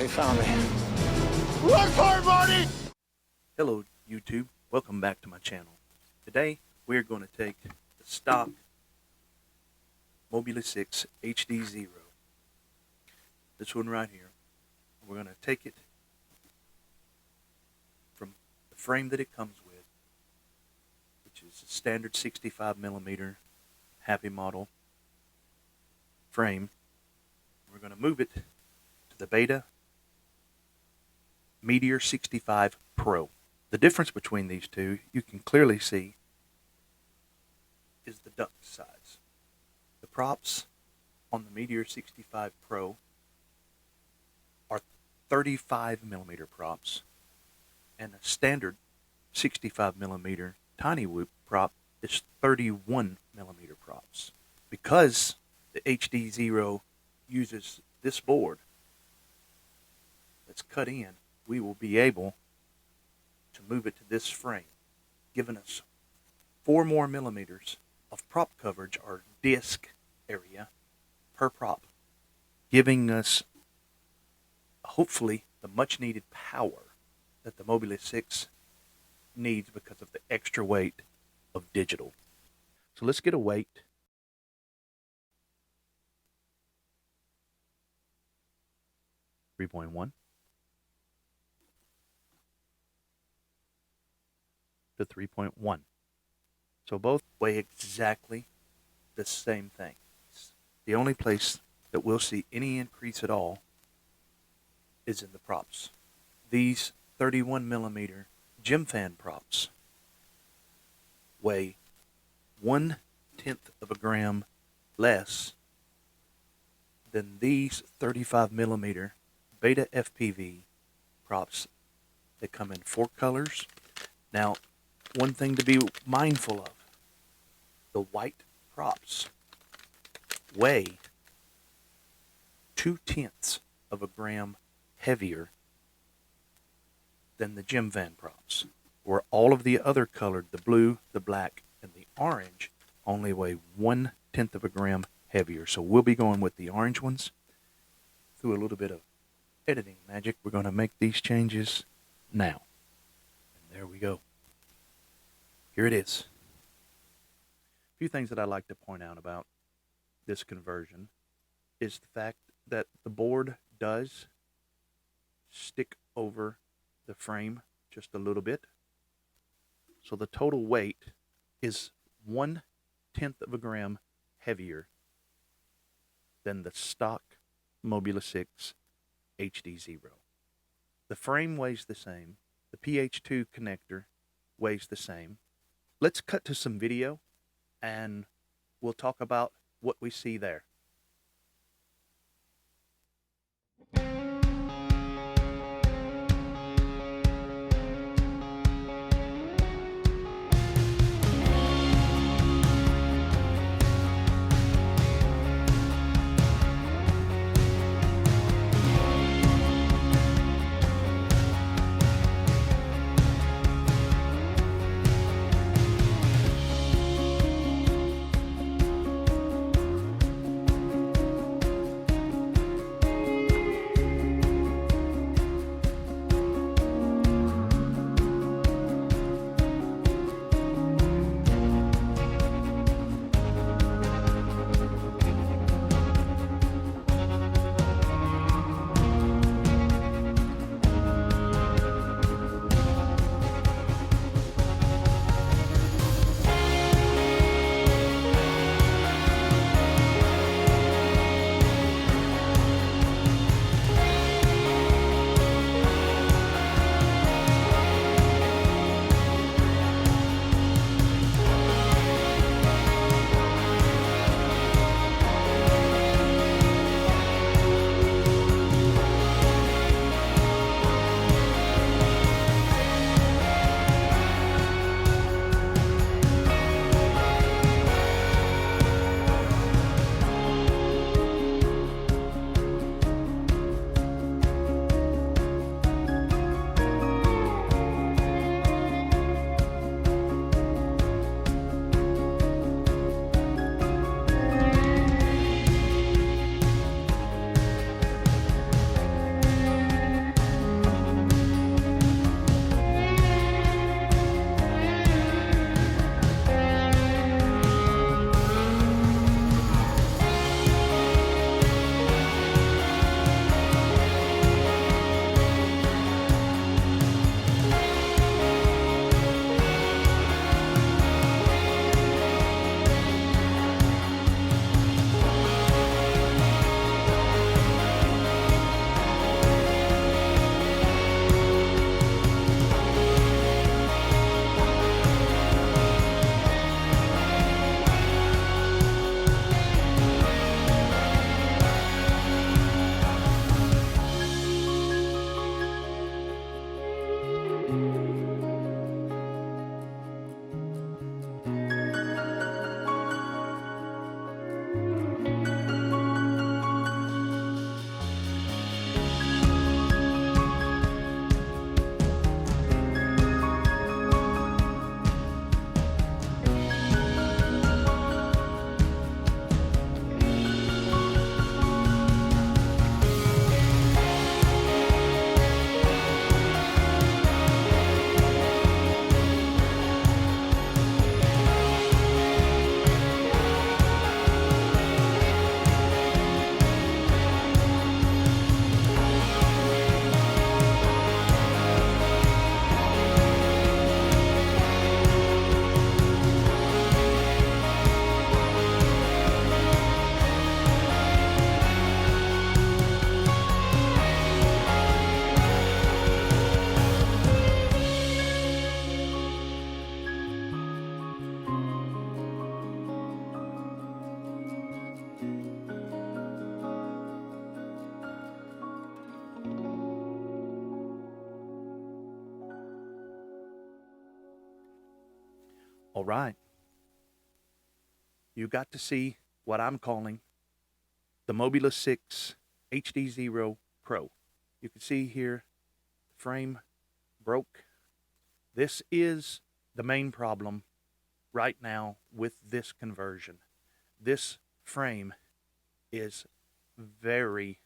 They found me. Run for it, Marty! Hello YouTube, welcome back to my channel. Today we're going to take the stock Mobula6 HDZERO, this one right here. We're going to take it from the frame that it comes with, which is a standard 65mm Happy model frame. We're going to move it to the Beta Meteor 65 Pro. The difference between these two, you can clearly see, is the duct size. The props on the Meteor 65 Pro are 35mm props, and a standard 65mm Tinywhoop prop is 31mm props. Because the HDZERO uses this board that's cut in, we will be able to move it to this frame, giving us 4 more millimeters of prop coverage or disc area per prop, giving us hopefully the much needed power that the Mobula6 needs because of the extra weight of digital. So let's get a weight. .1 to 3.1. So both weigh exactly the same thing. The only place that we'll see any increase at all is in the props. These 31mm gym fan props weigh 1/10 of a gram less than these 35mm Betafpv props that come in 4 colors. Now, one thing to be mindful of, the white props weigh 0.2 of a gram heavier than the gym van props, where all of the other colored, the blue, the black, and the orange, only weigh 1/10 of a gram heavier. So we'll be going with the orange ones. Through a little bit of editing magic, we're going to make these changes now. And there we go. Here it is. A few things that I like to point out about this conversion is the fact that the board does stick over the frame just a little bit. So the total weight is 1/10 of a gram heavier than the stock Mobula6 HDZERO. The frame weighs the same. The PH2 connector weighs the same. Let's cut to some video and we'll talk about what we see there. All right. You got to see what I'm calling the Mobula6 HDZERO Pro. You can see here the frame broke. This is the main problem right now with this conversion. This frame is very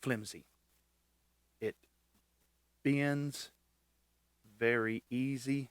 flimsy. It bends very easy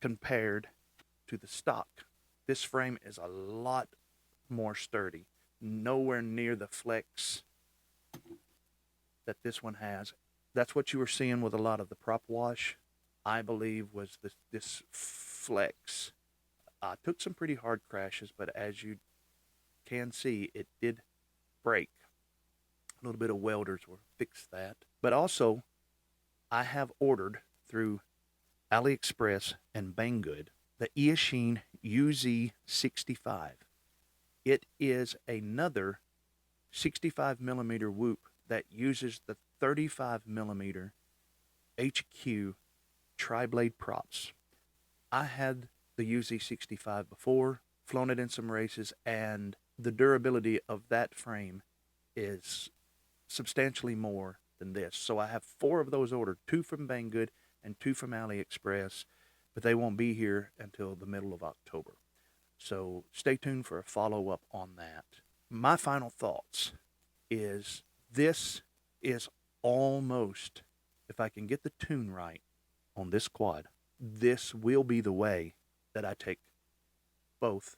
compared to the stock. This frame is a lot more sturdy, nowhere near the flex that this one has. That's what you were seeing with a lot of the prop wash, I believe, was this flex. Took some pretty hard crashes, but as you can see, it did break. A little bit of welders will fix that. But also, I have ordered through AliExpress and Banggood the Eachine UZ65. It is another 65 millimeter whoop that uses the 35 millimeter HQ tri-blade props. I had the UZ65 before, flown it in some races, and the durability of that frame is substantially more than this. So I have 4 of those ordered, 2 from Banggood and 2 from AliExpress, but they won't be here until the middle of October. So stay tuned for a follow-up on that. My final thoughts is this is almost, if I can get the tune right on this quad, this will be the way that I take both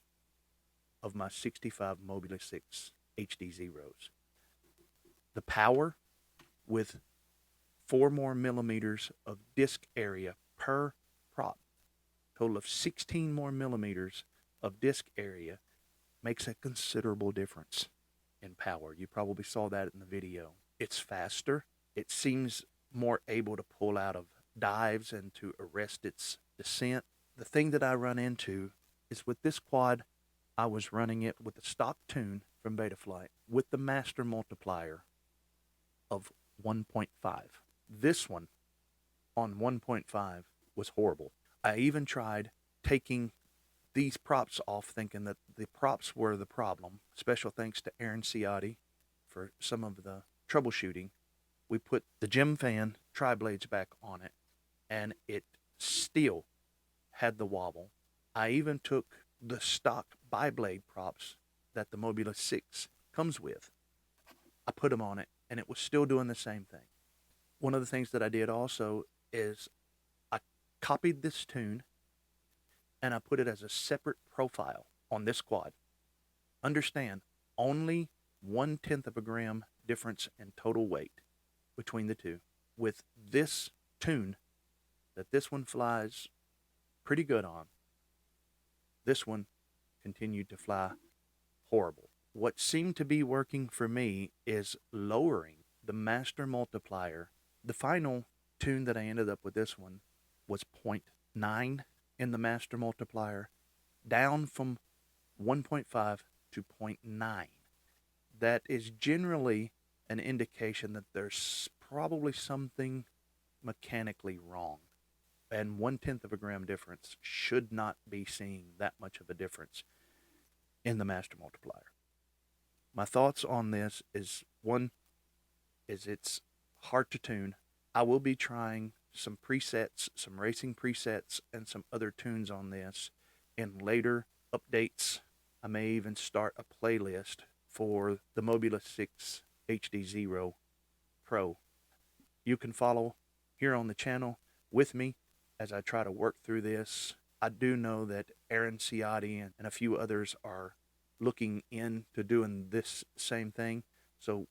of my 65 Mobula6 HDZEROs. The power with 4 more millimeters of disc area per prop, total of 16 more millimeters of disc area, makes a considerable difference in power. You probably saw that in the video. It's faster. It seems more able to pull out of dives and to arrest its descent. The thing that I run into is with this quad, I was running it with the stock tune from Betaflight with the master multiplier of 1.5. This one on 1.5 was horrible. I even tried taking these props off, thinking that the props were the problem. Special thanks to Aaron Ciotti for some of the troubleshooting. We put the gem fan tri-blades back on it, and it still had the wobble. I even took the stock bi-blade props that the Mobula6 comes with. I put them on it, and it was still doing the same thing. One of the things that I did also is I copied this tune and I put it as a separate profile on this quad. Understand, only 1/10 of a gram difference in total weight between the two. With this tune that this one flies pretty good on, this one continued to fly horrible. What seemed to be working for me is lowering the master multiplier. The final tune that I ended up with this one was 0.9 in the master multiplier, down from 1.5 to 0.9. That is generally an indication that there's probably something mechanically wrong. And 1/10 of a gram difference should not be seeing that much of a difference in the master multiplier. My thoughts on this is, one, is it's hard to tune. I will be trying some presets, some racing presets, and some other tunes on this in later updates. I may even start a playlist for the Mobula6 HDZERO Pro. You can follow here on the channel with me as I try to work through this. I do know that Aaron Ciotti and a few others are looking into doing this same thing. So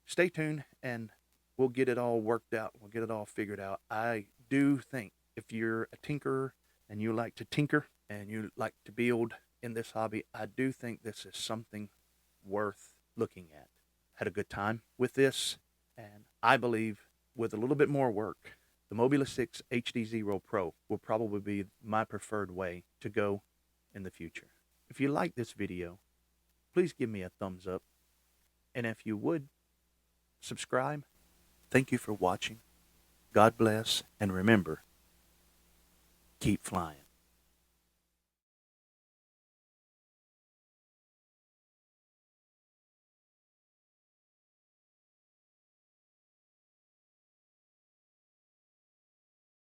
stay tuned and we'll get it all worked out. We'll get it all figured out. I do think if you're a tinkerer and you like to tinker and you like to build in this hobby, I do think this is something worth looking at. Had a good time with this, and I believe with a little bit more work, the Mobula6 HDZERO Pro will probably be my preferred way to go in the future. If you like this video, please give me a thumbs up. And if you would, subscribe Thank you for watching. God bless, and remember, keep flying.